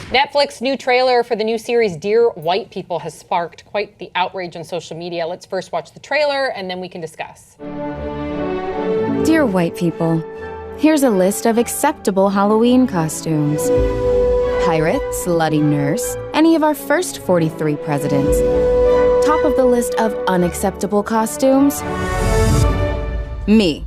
Netflix's new trailer for the new series Dear White People has sparked quite the outrage on social media. Let's first watch the trailer and then we can discuss. Dear White People, here's a list of acceptable Halloween costumes. Pirate, slutty nurse, any of our first 43 presidents. Top of the list of unacceptable costumes, me.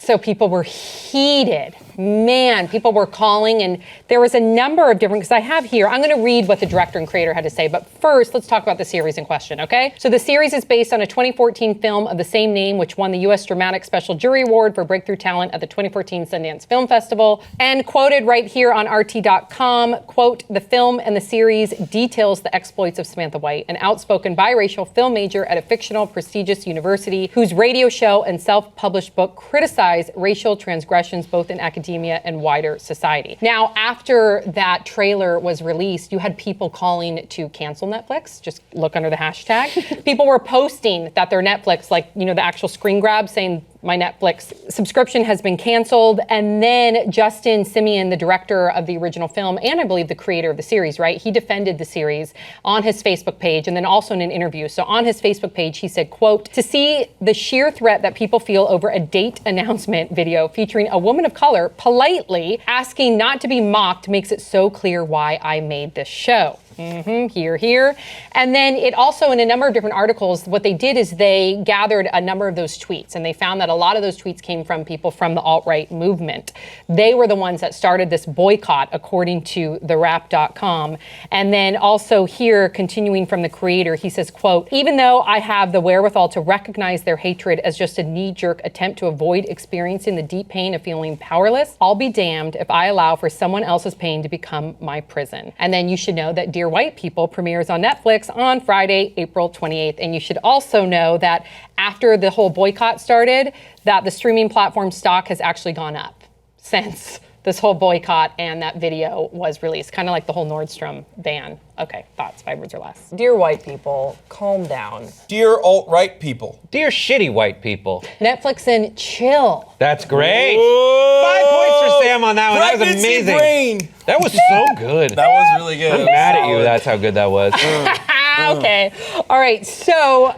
So people were heated. Man, people were calling, and there was a number of different, because I have here, I'm going to read what the director and creator had to say, but first, let's talk about the series in question, okay? So the series is based on a 2014 film of the same name, which won the U.S. Dramatic Special Jury Award for Breakthrough Talent at the 2014 Sundance Film Festival. And quoted right here on RT.com, quote, the film and the series details the exploits of Samantha White, an outspoken biracial film major at a fictional, prestigious university whose radio show and self-published book criticize racial transgressions both in academia and wider society. Now, after that trailer was released, you had people calling to cancel Netflix. Just look under the hashtag. People were posting that their Netflix, like, you know, the actual screen grab saying, my Netflix subscription has been canceled. And then Justin Simeon, the director of the original film, and I believe the creator of the series, right? He defended the series on his Facebook page and then also in an interview. So on his Facebook page, he said, quote, to see the sheer threat that people feel over a date announcement video featuring a woman of color politely asking not to be mocked makes it so clear why I made this show. Here. And then it also, in a number of different articles, what they did is they gathered a number of those tweets, and they found that a lot of those tweets came from people from the alt-right movement. They were the ones that started this boycott, according to TheWrap.com. And then also here, continuing from the creator, he says, quote, even though I have the wherewithal to recognize their hatred as just a knee-jerk attempt to avoid experiencing the deep pain of feeling powerless, I'll be damned if I allow for someone else's pain to become my prison. And then you should know that Dear White People premieres on Netflix on Friday, April 28th. And you should also know that after the whole boycott started, that the streaming platform stock has actually gone up since this whole boycott and that video was released. Kind of like the whole Nordstrom ban. Okay, thoughts, 5 words or less. Dear white people, calm down. Dear alt-right people. Dear shitty white people. Netflix and chill. That's great. Whoa. 5 points for Sam on that one. That was Pregnancy amazing. brain. That was so good. That was really good. I'm mad at you. That's how good that was. Okay. All right. So,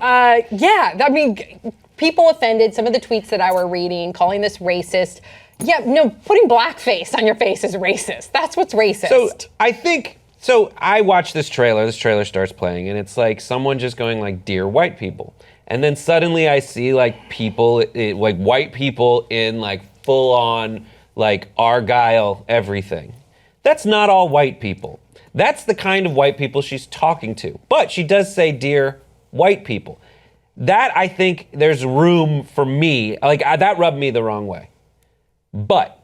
yeah, I mean, people offended. Some of the tweets that I were reading, calling this racist. Yeah, no, putting blackface on your face is racist. That's what's racist. So I watch this trailer starts playing, and it's like someone just going like, dear white people. And then suddenly I see like people, like white people in like full on like Argyle everything. That's not all white people. That's the kind of white people she's talking to. But she does say, dear white people. That, I think there's room for me, like that rubbed me the wrong way. But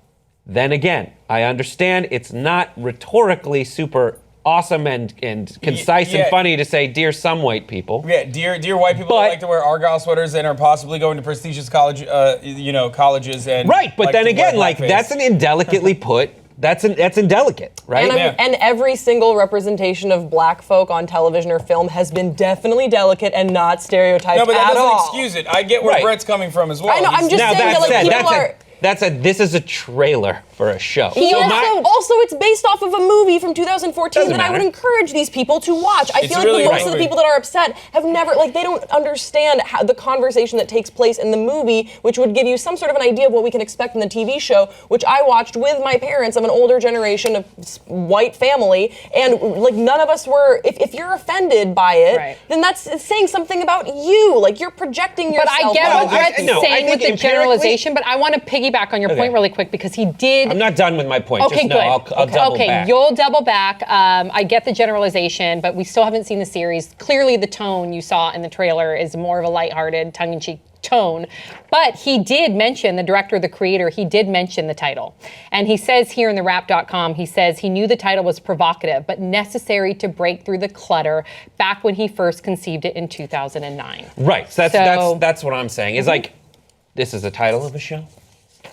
then again, I understand it's not rhetorically super awesome and concise and funny to say, dear some white people. Yeah, dear white people that like to wear Argyle sweaters and are possibly going to prestigious college, colleges and right. But like then again, like blackface. that's an indelicately put. That's indelicate, right? And every single representation of black folk on television or film has been definitely delicate and not stereotyped No, but that at doesn't all. excuse it. I get where Brett's coming from as well. I know. I'm just now, saying that like people are. This is a trailer for a show. Also, it's based off of a movie from 2014 that I would encourage these people to watch. I feel like most of the people that are upset have never, like, they don't understand how the conversation that takes place in the movie, which would give you some sort of an idea of what we can expect in the TV show, which I watched with my parents of an older generation of white family, and like none of us were. If you're offended by it, then that's saying something about you. Like you're projecting yourself. But I get what Brett's saying with the generalization, but I want to piggyback on your point really quick because he did. I'm not done with my point. Okay, Just good. I'll double back. Okay, you'll double back. I get the generalization, but we still haven't seen the series. Clearly, the tone you saw in the trailer is more of a lighthearted, tongue-in-cheek tone. But he did mention, the director, the creator, he did mention the title. And he says here in TheWrap.com, he says he knew the title was provocative, but necessary to break through the clutter back when he first conceived it in 2009. Right. So that's what I'm saying. It's like, this is the title of a show.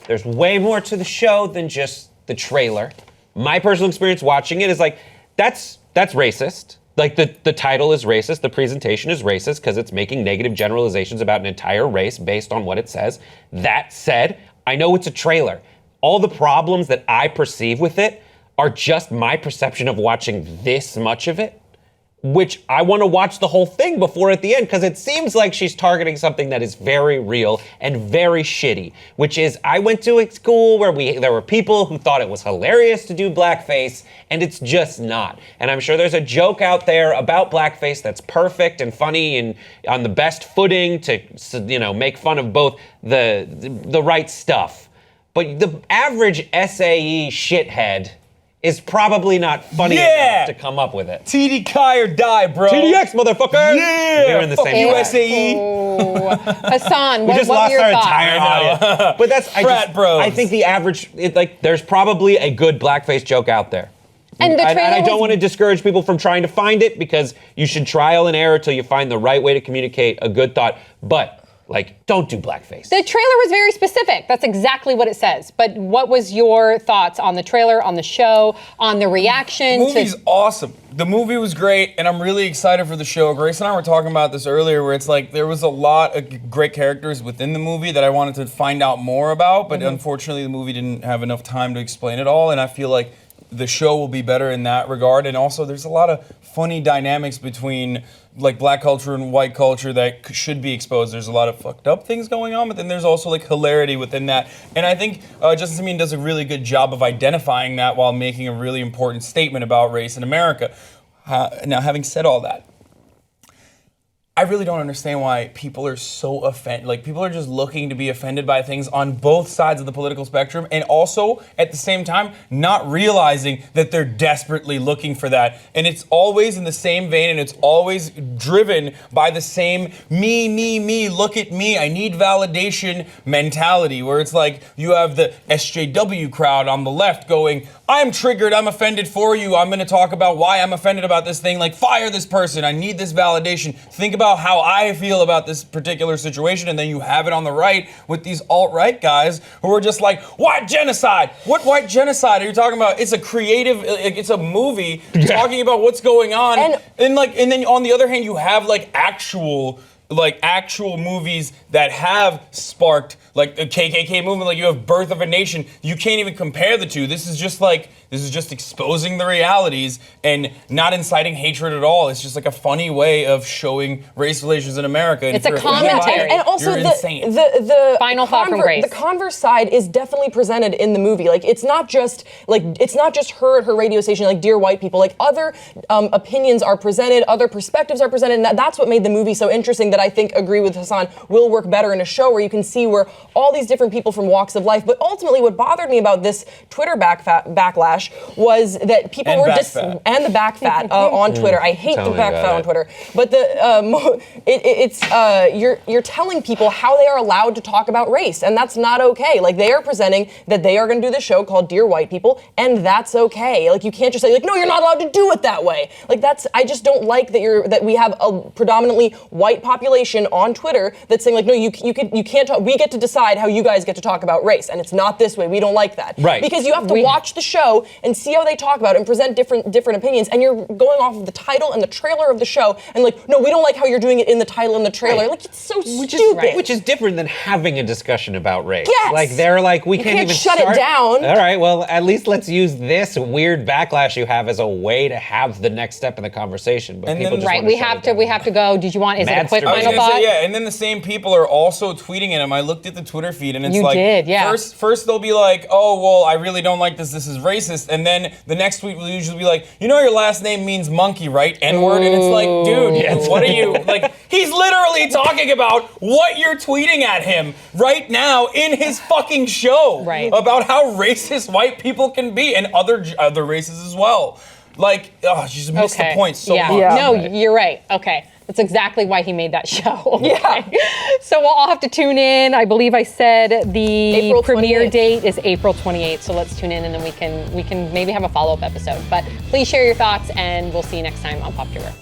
There's way more to the show than just the trailer. My personal experience watching it is like, that's racist. Like the title is racist, the presentation is racist because it's making negative generalizations about an entire race based on what it says. That said, I know it's a trailer. All the problems that I perceive with it are just my perception of watching this much of it, which I want to watch the whole thing before at the end, because it seems like she's targeting something that is very real and very shitty, which is I went to a school where there were people who thought it was hilarious to do blackface, and it's just not. And I'm sure there's a joke out there about blackface that's perfect and funny and on the best footing to, you know, make fun of both the right stuff. But the average SAE shithead is probably not funny enough to come up with it. TD Kai or die, bro. TDX, motherfucker! Yeah! We're in the same USAE. Oh. Hassan, We what just were lost your our thoughts? entire audience. But that's Frat bros. I think the average, there's probably a good blackface joke out there. And the trailer I don't was- want to discourage people from trying to find it, because you should trial and error till you find the right way to communicate a good thought. But like, don't do blackface. The trailer was very specific. That's exactly what it says. But what was your thoughts on the trailer, on the show, on the reaction? The movie's awesome. The movie was great, and I'm really excited for the show. Grace and I were talking about this earlier, where it's like there was a lot of great characters within the movie that I wanted to find out more about, but unfortunately the movie didn't have enough time to explain it all, and I feel like the show will be better in that regard. And also there's a lot of funny dynamics between like black culture and white culture that should be exposed. There's a lot of fucked up things going on, but then there's also like hilarity within that. And I think Justin Simien does a really good job of identifying that while making a really important statement about race in America. Now, having said all that, I really don't understand why people are so offended. Like, people are just looking to be offended by things on both sides of the political spectrum, and also, at the same time, not realizing that they're desperately looking for that. And it's always in the same vein, and it's always driven by the same me, look at me, I need validation mentality, where it's like you have the SJW crowd on the left going, I'm triggered, I'm offended for you, I'm gonna talk about why I'm offended about this thing, like, fire this person, I need this validation. Think about how I feel about this particular situation, and then you have it on the right with these alt-right guys who are just like, white genocide! What white genocide are you talking about? It's a creative, it's a movie talking about what's going on, and then on the other hand, you have like actual movies that have sparked like the KKK movement, like you have Birth of a Nation. You can't even compare the two. This is just exposing the realities and not inciting hatred at all. It's just like a funny way of showing race relations in America. And it's a commentary. And also you're insane. the Final thought from Grace. The converse side is definitely presented in the movie. Like it's not just her at her radio station, like Dear White People. Like other opinions are presented, other perspectives are presented, and that's what made the movie so interesting. That I think, agree with Hasan, will work better in a show where you can see where all these different people from walks of life. But ultimately, what bothered me about this Twitter backlash was that people and were and the back fat on Twitter. I hate Tell the me back about fat on it. Twitter. But you're telling people how they are allowed to talk about race, and that's not okay. Like they are presenting that they are going to do the show called Dear White People, and that's okay. Like you can't just say like, no, you're not allowed to do it that way. Like I just don't like that we have a predominantly white population on Twitter that's saying like, no, you can't talk. We get to decide how you guys get to talk about race, and it's not this way. We don't like that. Right. Because you have to watch the show and see how they talk about it and present different opinions, and you're going off of the title and the trailer of the show, and like, no, we don't like how you're doing it in the title and the trailer. Like it's so stupid. Which is different than having a discussion about race. Yes. Like they're like, we can't even shut start. it down. All right, well, at least let's use this weird backlash you have as a way to have the next step in the conversation. But And people then- just Right, wanna we shut have it to. down. We have to go. Did you want? Is it a quick Madster. I was final gonna thought? say, yeah, and then the same people are also tweeting at him. I looked at the Twitter feed, and it's You like, did, yeah. First they'll be like, oh, well, I really don't like this. This is racist. And then the next tweet will usually be like, you know, your last name means monkey, right? N-word. And it's like, dude, what are you like? He's literally talking about what you're tweeting at him right now in his fucking show, Right. about how racist white people can be, and other races as well. Like, you just missed the point so much. No, you're right. Okay. That's exactly why he made that show. Yeah. So we'll all have to tune in. I believe I said the April premiere 28th. date is April 28th. So let's tune in, and then we can maybe have a follow-up episode. But please share your thoughts, and we'll see you next time on Popular.